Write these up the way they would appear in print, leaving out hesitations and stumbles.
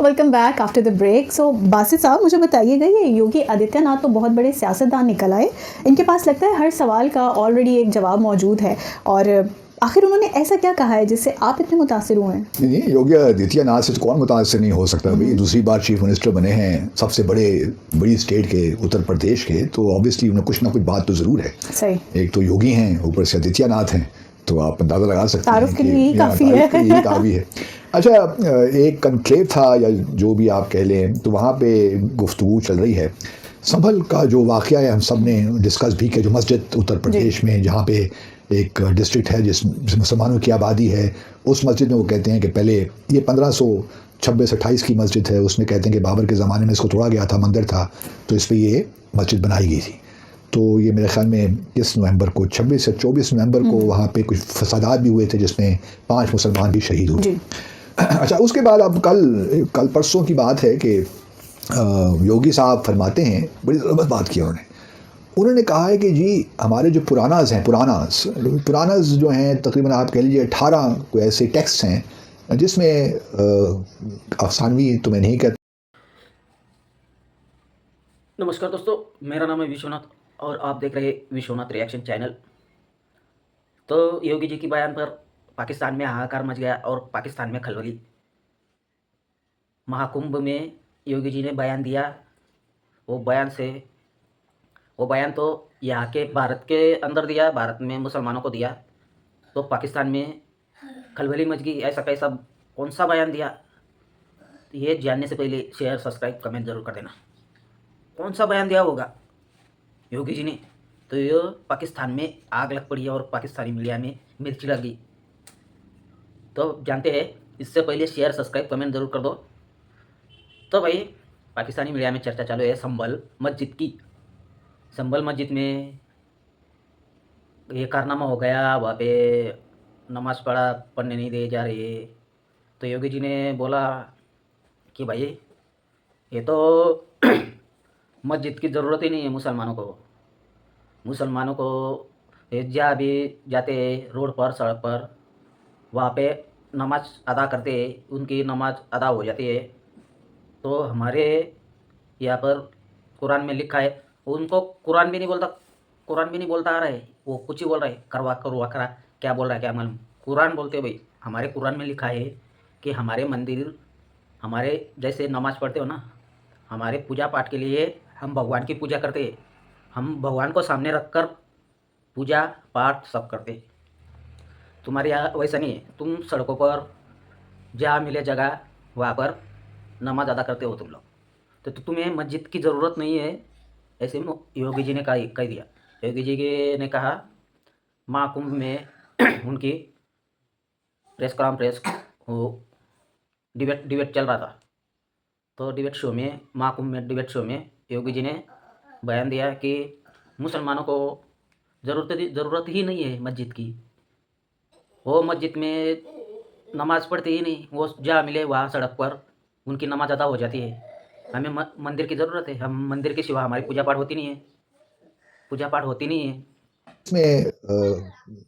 Welcome back after the break. So Basit साहब, मुझे बताइएगा, ये योगी आदित्यनाथ तो बहुत बड़े सियासतदान निकल आए। इनके पास लगता है हर सवाल का ऑलरेडी एक जवाब मौजूद है, और आखिर उन्होंने ऐसा क्या कहा है जिससे आप इतने मुतासिर हुए हैं? नहीं, योगी आदित्यनाथ से तो कौन मुतासिर नहीं हो सकता भाई। दूसरी बार चीफ मिनिस्टर बने हैं सबसे बड़ी स्टेट के, उत्तर प्रदेश के, तो ऑब्वियसली उन्हें कुछ ना कुछ बात तो ज़रूर है। सही। एक तो योगी हैं, ऊपर से आदित्यनाथ हैं, तो आप अंदाज़ा लगा सकते हैं तारुफ के लिए यही काफ़ी है। यही काफ़ी है। अच्छा, एक कनक्लेव था या जो भी आप कह लें, तो वहाँ पे गुफ्तगू चल रही है। संभल का जो वाक़या है हम सब ने डिस्कस भी किया, जो मस्जिद उत्तर प्रदेश में जहाँ पे एक डिस्ट्रिक्ट है जिस मुसलमानों की आबादी है, उस मस्जिद में वो कहते हैं कि पहले ये 1526-28 की मस्जिद है। उसमें कहते हैं कि बाबर के ज़माने में इसको तोड़ा गया था, मंदिर था, तो इस पर ये मस्जिद बनाई गई थी। तो ये मेरे ख्याल में इस नवंबर को 26 से 24 नवंबर को वहाँ पे कुछ फसादात भी हुए थे जिसमें 5 मुसलमान भी शहीद हुए। अच्छा, उसके बाद अब कल परसों की बात है कि योगी साहब फरमाते हैं, बड़ी ज़बरदस्त बात की उन्होंने कहा है कि जी हमारे जो पुरानाज जो हैं, तकरीबन आप कह लीजिए 18 कोई ऐसे टेक्स्ट हैं जिसमें अफसानवी तो मैं नहीं कहता। नमस्कार दोस्तों, मेरा नाम है विश्वनाथ और आप देख रहे हैं विश्वनाथ रिएक्शन चैनल। तो योगी जी की बयान पर पाकिस्तान में हाहाकार मच गया और पाकिस्तान में खलबली। महाकुंभ में योगी जी ने बयान दिया। वो बयान तो यहाँ के भारत के अंदर दिया, भारत में मुसलमानों को दिया, तो पाकिस्तान में खलबली मच गई। ऐसा कैसा कौन सा बयान दिया, ये जानने से पहले शेयर, सब्सक्राइब, कमेंट ज़रूर कर देना। कौन सा बयान दिया होगा योगी जी ने? तो ये पाकिस्तान में आग लग पड़ी और पाकिस्तानी मीडिया में मिर्ची लग गई। तो जानते हैं, इससे पहले शेयर, सब्सक्राइब, कमेंट ज़रूर कर दो। तो भाई, पाकिस्तानी मीडिया में चर्चा चालू है संभल मस्जिद की। संभल मस्जिद में ये कारनामा हो गया, वहाँ पे नमाज पढ़ने नहीं दे जा रहे। तो योगी जी ने बोला कि भाई ये तो मस्जिद की ज़रूरत ही नहीं है मुसलमानों को जहाँ भी जाते रोड पर, सड़क पर, वहाँ पे नमाज अदा करते, उनकी नमाज अदा हो जाती है। तो हमारे यहाँ पर कुरान में लिखा है, उनको कुरान भी नहीं बोलता आ रहा है, वो कुछ ही बोल रहा है, करवा क्या बोल रहा है क्या मालूम। कुरान बोलते भाई, हमारे कुरान में लिखा है कि हमारे मंदिर, हमारे जैसे नमाज पढ़ते हो ना, हमारे पूजा पाठ के लिए हम भगवान की पूजा करते हैं, हम भगवान को सामने रखकर पूजा पाठ सब करते। तुम्हारे यहाँ वैसा नहीं है, तुम सड़कों पर जहाँ मिले जगह वहाँ पर नमाज अदा करते हो तुम लोग। तो तुम्हें मस्जिद की ज़रूरत नहीं है, ऐसे योगी जी ने कह दिया। योगी जी ने कहा महाकुंभ में उनकी प्रेस कॉन्फ्रेंस वो डिबेट चल रहा था। तो महाकुंभ में डिबेट शो में योगी जी ने बयान दिया कि मुसलमानों को ज़रूरत ही नहीं है मस्जिद की। वो मस्जिद में नमाज़ पढ़ते ही नहीं, वो जहाँ मिले वहाँ सड़क पर उनकी नमाज अदा हो जाती है। हमें मंदिर की ज़रूरत है, हम मंदिर के सिवा हमारी पूजा पाठ होती नहीं है। इसमें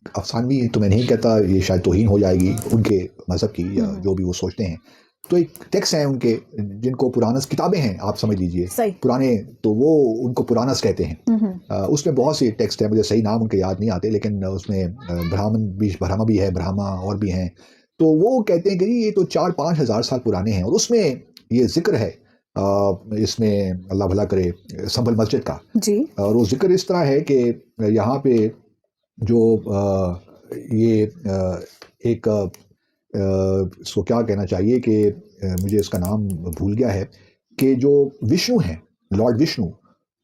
अफसानवी तो मैं नहीं कहता, ये शायद तौहीन हो जाएगी उनके मज़हब की या जो भी वो सोचते हैं। तो एक टेक्स्ट हैं उनके, जिनको पुरानस किताबें हैं, आप समझ लीजिए पुराने, तो वो उनको पुरानस कहते हैं। उसमें बहुत सी टेक्स्ट है, मुझे सही नाम उनके याद नहीं आते, लेकिन उसमें ब्राह्मा भी है, ब्राह्मा और भी हैं। तो वो कहते हैं कि ये तो 4-5 हज़ार साल पुराने हैं, और उसमें ये जिक्र है, इसमें अल्लाह भला करे, संभल मस्जिद का जी। और वो जिक्र इस तरह है कि यहाँ पे जो ये एक इसको क्या कहना चाहिए कि मुझे इसका नाम भूल गया है, कि जो विष्णु हैं, लॉर्ड विष्णु,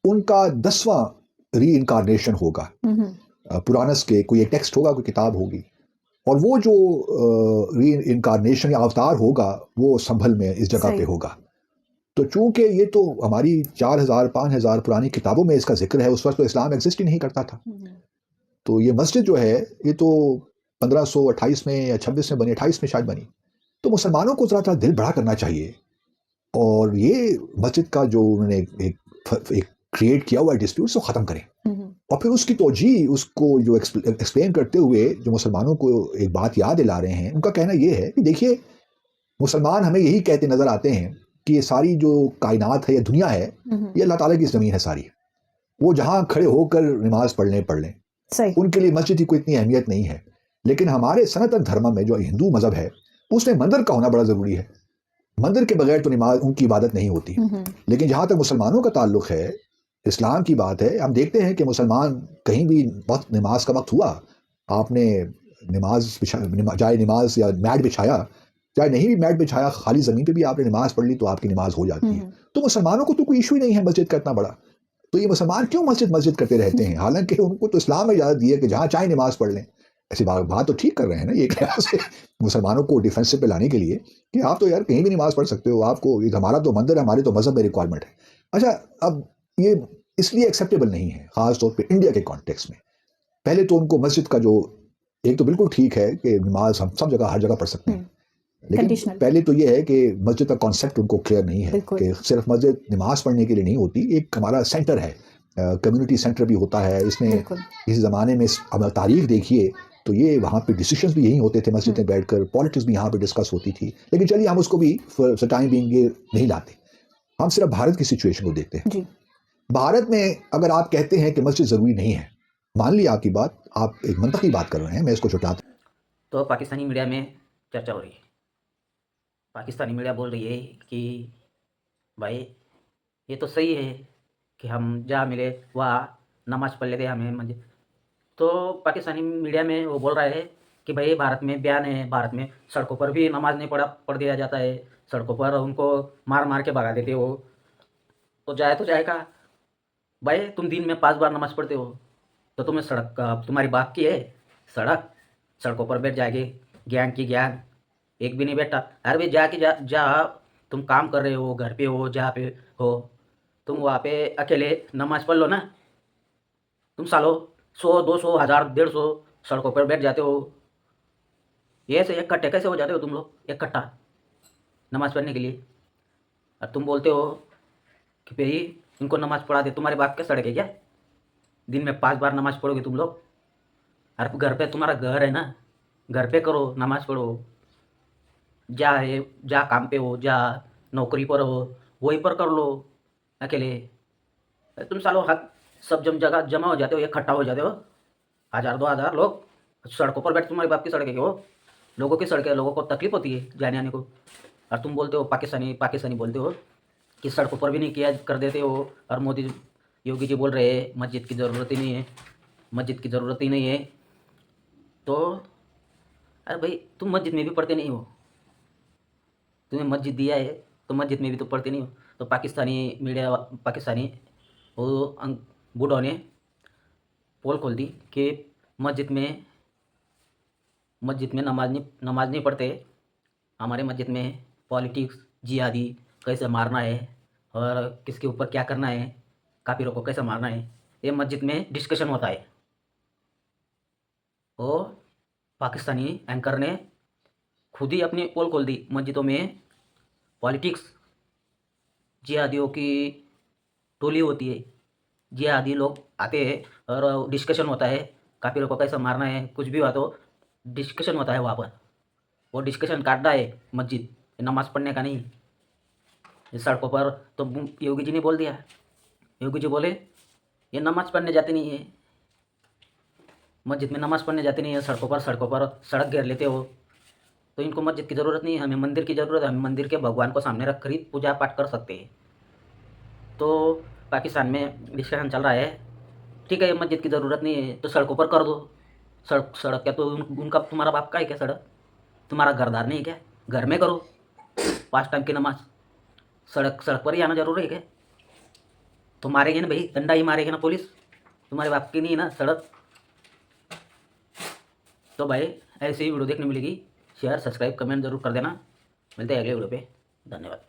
उनका 10वां री इनकारनेशन होगा। पुराणस के कोई एक टेक्स्ट होगा, कोई किताब होगी, और वो जो री इनकारनेशन या अवतार होगा वो संभल में इस जगह पे होगा। तो चूंकि ये तो हमारी 4000-5000 पुरानी किताबों में इसका जिक्र है, उस वक्त तो इस्लाम एग्जिस्ट ही नहीं करता था। तो ये मस्जिद जो है ये तो 1528 में या 26 में बनी, 28 में शायद बनी। तो मुसलमानों को ज़रा दिल बड़ा करना चाहिए, और ये मस्जिद का जो उन्होंने एक क्रिएट किया हुआ डिस्प्यूट को ख़त्म करें, और फिर उसकी तोजी, उसको जो एक्सप्लेन करते हुए जो मुसलमानों को एक बात याद दिला रहे हैं। उनका कहना ये है कि देखिए, मुसलमान हमें यही कहते नज़र आते हैं कि ये सारी जो कायनात है, ये दुनिया है, ये अल्लाह ताला की ज़मीन है सारी। वो जहाँ खड़े होकर नमाज पढ़ लें, सही। उनके लिए मस्जिद की कोई इतनी अहमियत नहीं है। लेकिन हमारे सनातन धर्म में जो हिंदू मज़हब है, उसमें मंदिर का होना बड़ा ज़रूरी है। मंदिर के बगैर तो नमाज उनकी इबादत नहीं होती। लेकिन जहाँ तक मुसलमानों का ताल्लुक़ है, इस्लाम की बात है, हम देखते हैं कि मुसलमान कहीं भी वक्त नमाज का वक्त हुआ, आपने चाहे नमाज या मैट बिछाया, चाहे नहीं भी मैट बिछाया, खाली ज़मीन पे भी आपने नमाज पढ़ ली तो आपकी नमाज हो जाती है। तो मुसलमानों को तो कोई इशू ही नहीं है मस्जिद का इतना बड़ा। तो ये मुसलमान क्यों मस्जिद करते रहते हैं? हालांकि उनको तो इस्लाम में इजाज़त दी है कि जहाँ चाहे नमाज पढ़ लें। ऐसी बात तो ठीक कर रहे हैं ना ये एक लिहाज से मुसलमानों को डिफेंसिव पे लाने के लिए कि आप तो यार कहीं भी नमाज पढ़ सकते हो, आपको ये हमारा तो मंदिर है, हमारे तो मज़हब में रिक्वायरमेंट है। अच्छा, अब ये इसलिए एक्सेप्टेबल नहीं है ख़ास तौर पे इंडिया के कॉन्टेक्स्ट में। पहले तो उनको मस्जिद का जो एक तो बिल्कुल ठीक है कि नमाज हम सब जगह हर जगह पढ़ सकते हैं, लेकिन कंडीशनल। पहले तो ये है कि मस्जिद का कॉन्सेप्ट उनको क्लियर नहीं है बिल्कुल। कि सिर्फ मस्जिद नमाज पढ़ने के लिए नहीं होती, एक हमारा सेंटर है, कम्युनिटी सेंटर भी होता है। इसमें बिल्कुल। इस ज़माने में अब तारीख देखिए तो ये वहाँ पे डिसीजंस भी यही होते थे मस्जिद में बैठकर, पॉलिटिक्स भी यहाँ पे डिस्कस होती थी। लेकिन चलिए हम उसको भी फॉर टाइम बीइंग नहीं लाते, हम सिर्फ भारत की सिचुएशन को देखते हैं। जी। भारत में अगर आप कहते हैं कि मस्जिद ज़रूरी नहीं है, मान लिया आपकी बात, आप एक मंतकी बात कर रहे हैं, मैं इसको छुटाता। तो पाकिस्तानी मीडिया में चर्चा हो रही है। पाकिस्तानी मीडिया बोल रही है कि भाई ये तो सही है कि हम जहाँ मिले वहाँ नमाज पढ़ लेते हमें मस्जिद। तो पाकिस्तानी मीडिया में वो बोल रहा है कि भाई भारत में बयान है, भारत में सड़कों पर भी नमाज नहीं पढ़ दिया जाता है, सड़कों पर उनको मार मार के भगा देते हो। तो जाए कहाँ भाई, तुम दिन में 5 बार नमाज पढ़ते हो तो तुम्हें सड़क का तुम्हारी बाप की है सड़कों पर बैठ जाएगी, ज्ञान की ज्ञान एक भी नहीं बैठा। अरे भाई जाके जा तुम काम कर रहे हो, घर पे हो, जहाँ पे हो, तुम वहाँ पे अकेले नमाज पढ़ लो ना। तुम सालों 100 200 1000 150 सड़कों पर बैठ जाते हो, ये ऐसे इकट्ठे कैसे हो जाते हो तुम लोग इकट्ठा नमाज पढ़ने के लिए? और तुम बोलते हो कि भाई इनको नमाज पढ़ा दे, तुम्हारे बाप के सड़क है क्या? दिन में 5 बार नमाज पढ़ोगे तुम लोग? और घर पे तुम्हारा घर है ना, घर पे करो नमाज पढ़ो, जा काम पे हो, जा नौकरी पर हो, वहीं पर कर लो अकेले। तुम सालों हक सब जगह जमा हो जाते हो, इकट्ठा हो जाते हो, 1000 2000 लोग सड़कों पर बैठ, तुम्हारे बाप की सड़कें वो लोगों की सड़कें, लोगों को तकलीफ होती है जाने आने को। और तुम बोलते हो पाकिस्तानी बोलते हो कि सड़कों पर भी नहीं किया कर देते हो। और मोदी योगी जी बोल रहे हैं मस्जिद की ज़रूरत ही नहीं है, मस्जिद की ज़रूरत ही नहीं है। तो अरे भाई तुम मस्जिद में भी पढ़ते नहीं हो, तुम्हें मस्जिद दिया है तो मस्जिद में भी तो पढ़ते नहीं हो। तो पाकिस्तानी मीडिया, पाकिस्तानी वो बूढ़ों ने पोल खोल दी कि मस्जिद में नमाज नहीं पढ़ते, हमारे मस्जिद में पॉलिटिक्स जिहादी कैसे मारना है और किसके ऊपर क्या करना है, काफिरों को कैसे मारना है, ये मस्जिद में डिस्कशन होता है। और पाकिस्तानी एंकर ने खुद ही अपनी पोल खोल दी, मस्जिदों में पॉलिटिक्स जिहादियों की टोली होती है, जिहादी लोग आते हैं और डिस्कशन होता है, काफिरों को कैसे मारना है, कुछ भी हुआ तो डिस्कशन होता है वहाँ पर। वो डिस्कशन काटना है मस्जिद, नमाज पढ़ने का नहीं। इस सड़कों पर तो योगी जी ने बोल दिया, योगी जी बोले ये नमाज पढ़ने जाते नहीं है, मस्जिद में नमाज पढ़ने जाते नहीं है, सड़कों पर सड़क घेर लेते हो। तो इनको मस्जिद की ज़रूरत नहीं है, हमें मंदिर की ज़रूरत है, हम मंदिर के भगवान को सामने रख कर ही पूजा पाठ कर सकते हैं। तो पाकिस्तान में डिस्कशन चल रहा है, ठीक है ये मस्जिद की ज़रूरत नहीं है तो सड़कों पर कर दो। सड़क क्या तो उनका तुम्हारा बाप का है क्या सड़क? तुम्हारा घरदार नहीं है क्या? घर में करो 5 टाइम की नमाज, सड़क पर ही आना जरूरी है क्या? तो मारेंगे ना भाई, डंडा ही मारेंगे ना पुलिस, तुम्हारे बाप की नहीं है ना सड़क। तो भाई ऐसे ही वीडियो देखने मिलेगी, शेयर सब्सक्राइब कमेंट जरूर कर देना। मिलते हैं अगले वीडियो पे, धन्यवाद।